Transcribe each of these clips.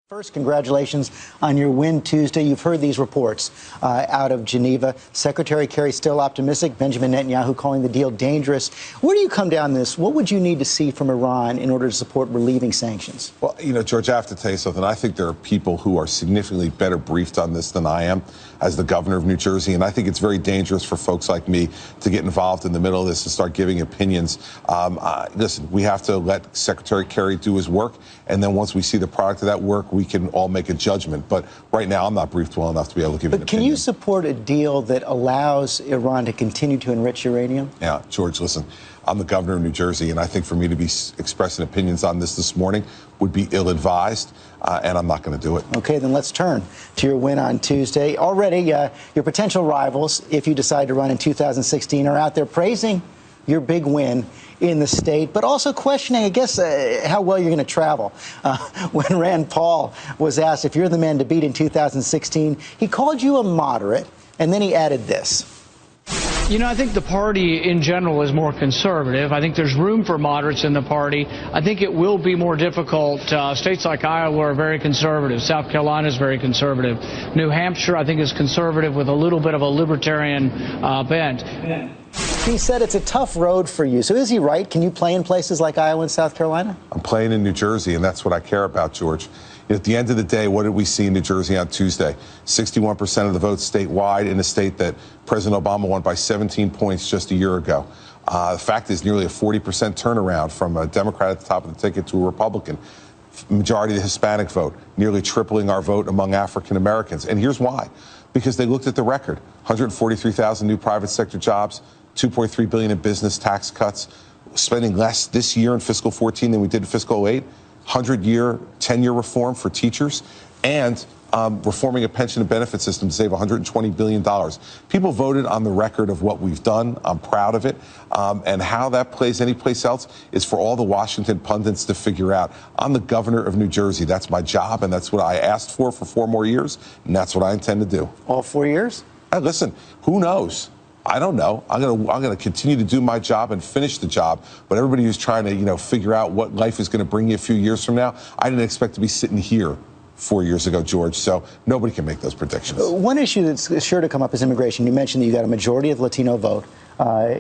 First, congratulations on your win Tuesday. You've heard these reports out of Geneva. Secretary Kerry still optimistic. Benjamin Netanyahu calling the deal dangerous. Where do you come down this? What would you need to see from Iran in order to support relieving sanctions? Well, George, I have to tell you something. I think there are people who are significantly better briefed on this than I am as the governor of New Jersey. And I think it's very dangerous for folks like me to get involved in the middle of this and start giving opinions. Listen, we have to let Secretary Kerry do his work. And then once we see the product of that work, we can all make a judgment. But right now, I'm not briefed well enough to be able to give an opinion. But can you support a deal that allows Iran to continue to enrich uranium? Yeah, George, listen, I'm the governor of New Jersey, and I think for me to be expressing opinions on this morning would be ill-advised, and I'm not going to do it. Okay, then let's turn to your win on Tuesday. Already, your potential rivals, if you decide to run in 2016, are out there praising your big win in the state, but also questioning, I guess, how well you're going to travel. When Rand Paul was asked if you're the man to beat in 2016, he called you a moderate, and then he added this. I think the party in general is more conservative. I think there's room for moderates in the party. I think it will be more difficult. States like Iowa are very conservative. South Carolina is very conservative. New Hampshire, I think, is conservative with a little bit of a libertarian bent. He said it's a tough road for you. So is he right? Can you play in places like Iowa and South Carolina? I'm playing in New Jersey, and that's what I care about, George. At the end of the day, what did we see in New Jersey on Tuesday? 61% of the votes statewide in a state that President Obama won by 17 points just a year ago. The fact is nearly a 40% turnaround from a Democrat at the top of the ticket to a Republican. Majority of the Hispanic vote, nearly tripling our vote among African Americans. And here's why. Because they looked at the record. 143,000 new private sector jobs, $2.3 billion in business tax cuts, spending less this year in fiscal 14 than we did in fiscal 08. 100-year, 10-year reform for teachers, and reforming a pension and benefit system to save $120 billion. People voted on the record of what we've done. I'm proud of it. And how that plays anyplace else is for all the Washington pundits to figure out. I'm the governor of New Jersey. That's my job, and that's what I asked for 4 more years, and that's what I intend to do. All 4 years? Listen, who knows? I don't know. I'm going to continue to do my job and finish the job. But everybody who's trying to, figure out what life is going to bring you a few years from now, I didn't expect to be sitting here 4 years ago, George. So nobody can make those predictions. One issue that's sure to come up is immigration. You mentioned that you got a majority of Latino vote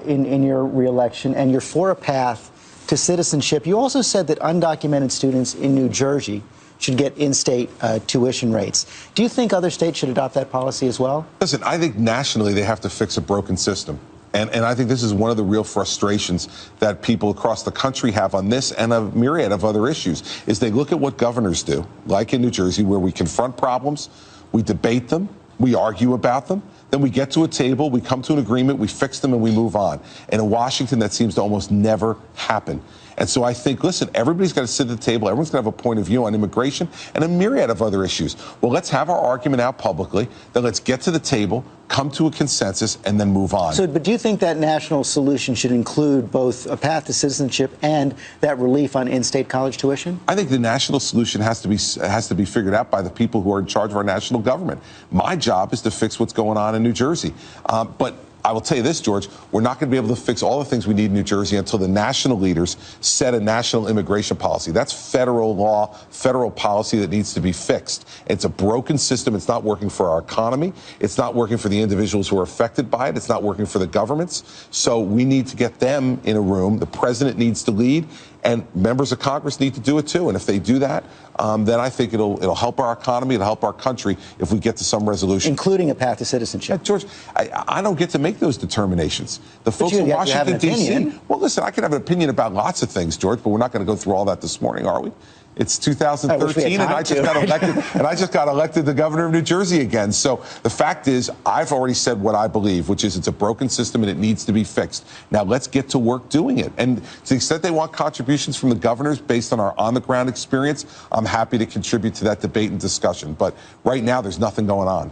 in your reelection, and you're for a path to citizenship. You also said that undocumented students in New Jersey should get in-state tuition rates. Do you think other states should adopt that policy as well? Listen, I think nationally they have to fix a broken system. And I think this is one of the real frustrations that people across the country have on this and a myriad of other issues, is they look at what governors do, like in New Jersey, where we confront problems, we debate them, we argue about them, then we get to a table, we come to an agreement, we fix them, and we move on. And in Washington, that seems to almost never happen. And so I think, listen, everybody's got to sit at the table. Everyone's going to have a point of view on immigration and a myriad of other issues. Well, let's have our argument out publicly. Then let's get to the table, come to a consensus, and then move on. So, but do you think that national solution should include both a path to citizenship and that relief on in-state college tuition? I think the national solution has to be figured out by the people who are in charge of our national government. My job is to fix what's going on in New Jersey. But I will tell you this, George, we're not going to be able to fix all the things we need in New Jersey until the national leaders set a national immigration policy. That's federal law, federal policy that needs to be fixed. It's a broken system. It's not working for our economy. It's not working for the individuals who are affected by it. It's not working for the governments. So we need to get them in a room. The president needs to lead, and members of Congress need to do it too. And if they do that, then I think it'll help our economy, it'll help our country if we get to some resolution. Including a path to citizenship. Yeah, George, I don't get to make those determinations. The folks in Washington, D.C. Well, listen, I can have an opinion about lots of things, George, but we're not going to go through all that this morning, are we? It's 2013, and I just got elected the governor of New Jersey again. So the fact is, I've already said what I believe, which is it's a broken system and it needs to be fixed. Now let's get to work doing it. And to the extent they want contributions from the governors based on our on-the-ground experience, I'm happy to contribute to that debate and discussion. But right now, there's nothing going on.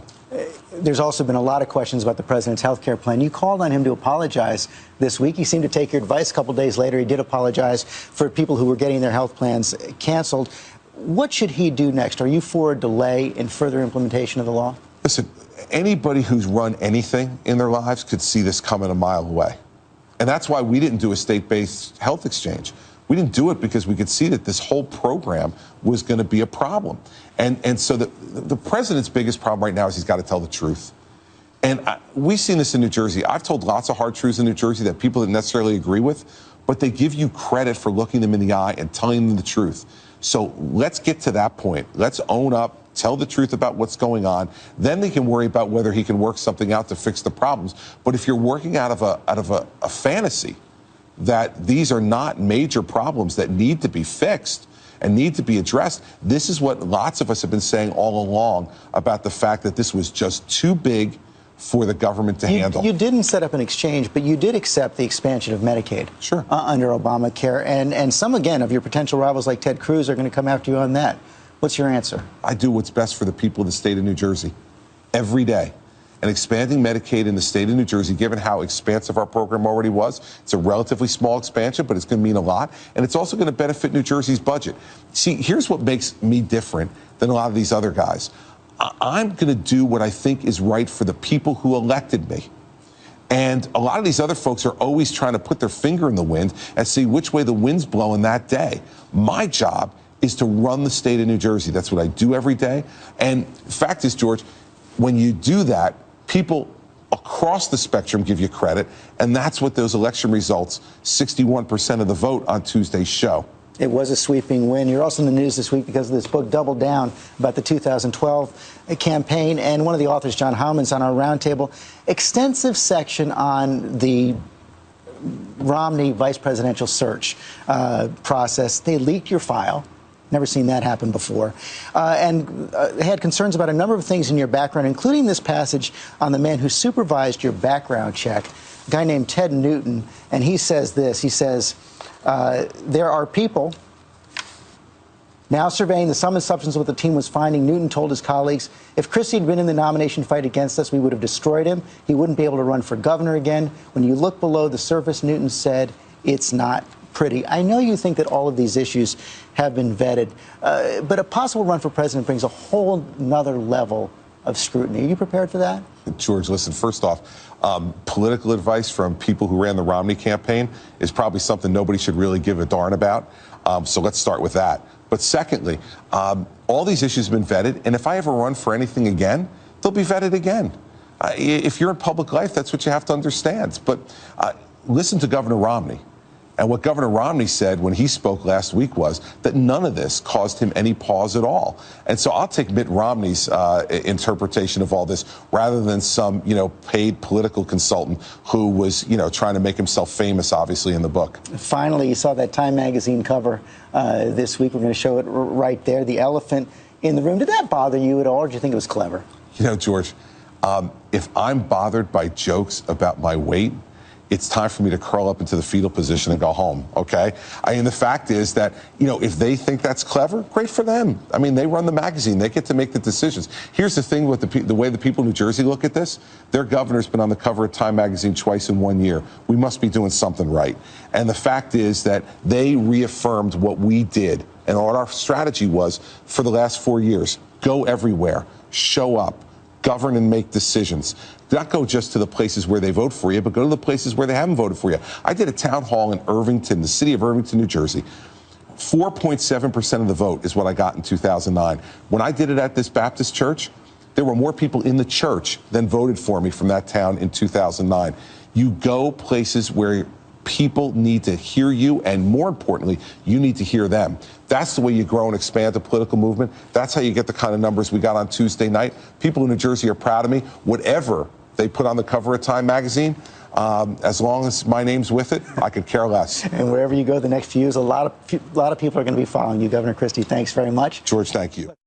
There's also been a lot of questions about the president's health care plan. You called on him to apologize this week. He seemed to take your advice. A couple days later, he did apologize for people who were getting their health plans canceled. What should he do next? Are you for a delay in further implementation of the law? Listen, anybody who's run anything in their lives could see this coming a mile away. And that's why we didn't do a state-based health exchange. We didn't do it because we could see that this whole program was going to be a problem. And so the president's biggest problem right now is he's got to tell the truth. And we've seen this in New Jersey. I've told lots of hard truths in New Jersey that people didn't necessarily agree with, but they give you credit for looking them in the eye and telling them the truth. So let's get to that point. Let's own up, tell the truth about what's going on. Then they can worry about whether he can work something out to fix the problems. But if you're working out of a fantasy that these are not major problems that need to be fixed and need to be addressed, this is what lots of us have been saying all along about the fact that this was just too big for the government to handle. You didn't set up an exchange, but you did accept the expansion of Medicaid. Sure. Under Obamacare. And some, again, of your potential rivals like Ted Cruz are going to come after you on that. What's your answer? I do what's best for the people of the state of New Jersey every day. And expanding Medicaid in the state of New Jersey, given how expansive our program already was, it's a relatively small expansion, but it's going to mean a lot. And it's also going to benefit New Jersey's budget. See, here's what makes me different than a lot of these other guys. I'm going to do what I think is right for the people who elected me. And a lot of these other folks are always trying to put their finger in the wind and see which way the wind's blowing that day. My job is to run the state of New Jersey. That's what I do every day. And the fact is, George, when you do that, people across the spectrum give you credit. And that's what those election results, 61% of the vote on Tuesday, show. It was a sweeping win. You're also in the news this week because of this book, Double Down, about the 2012 campaign. And one of the authors, John Howman's on our roundtable. Extensive section on the Romney vice presidential search process. They leaked your file. Never seen that happen before. And had concerns about a number of things in your background, including this passage on the man who supervised your background check, a guy named Ted Newton. And he says this. He says, there are people now surveying the sum and substance of what the team was finding. Newton told his colleagues, if Christie had been in the nomination fight against us, we would have destroyed him. He wouldn't be able to run for governor again. When you look below the surface, Newton said, it's not pretty. I know you think that all of these issues have been vetted, but a possible run for president brings a whole nother level of scrutiny. Are you prepared for that? George, listen, first off, political advice from people who ran the Romney campaign is probably something nobody should really give a darn about. So let's start with that. But secondly, all these issues have been vetted, and if I ever run for anything again, they'll be vetted again. If you're in public life, that's what you have to understand. But listen to Governor Romney. And what Governor Romney said when he spoke last week was that none of this caused him any pause at all. And so I'll take Mitt Romney's interpretation of all this rather than some, paid political consultant who was, trying to make himself famous, obviously, in the book. Finally, you saw that Time magazine cover this week. We're going to show it right there, the elephant in the room. Did that bother you at all, or did you think it was clever? George, if I'm bothered by jokes about my weight, it's time for me to curl up into the fetal position and go home, okay? The fact is that, if they think that's clever, great for them. They run the magazine. They get to make the decisions. Here's the thing with the way the people in New Jersey look at this. Their governor's been on the cover of Time magazine twice in 1 year. We must be doing something right. And the fact is that they reaffirmed what we did and what our strategy was for the last 4 years. Go everywhere. Show up. Govern and make decisions. Not go just to the places where they vote for you, but go to the places where they haven't voted for you. I did a town hall in Irvington, the city of Irvington, New Jersey. 4.7% of the vote is what I got in 2009. When I did it at this Baptist church, there were more people in the church than voted for me from that town in 2009. You go places where people need to hear you, and more importantly, you need to hear them. That's the way you grow and expand a political movement. That's how you get the kind of numbers we got on Tuesday night. People in New Jersey are proud of me. Whatever they put on the cover of Time magazine, as long as my name's with it, I could care less. And wherever you go the next few years, a lot of people are going to be following you, Governor Christie. Thanks very much. George, thank you.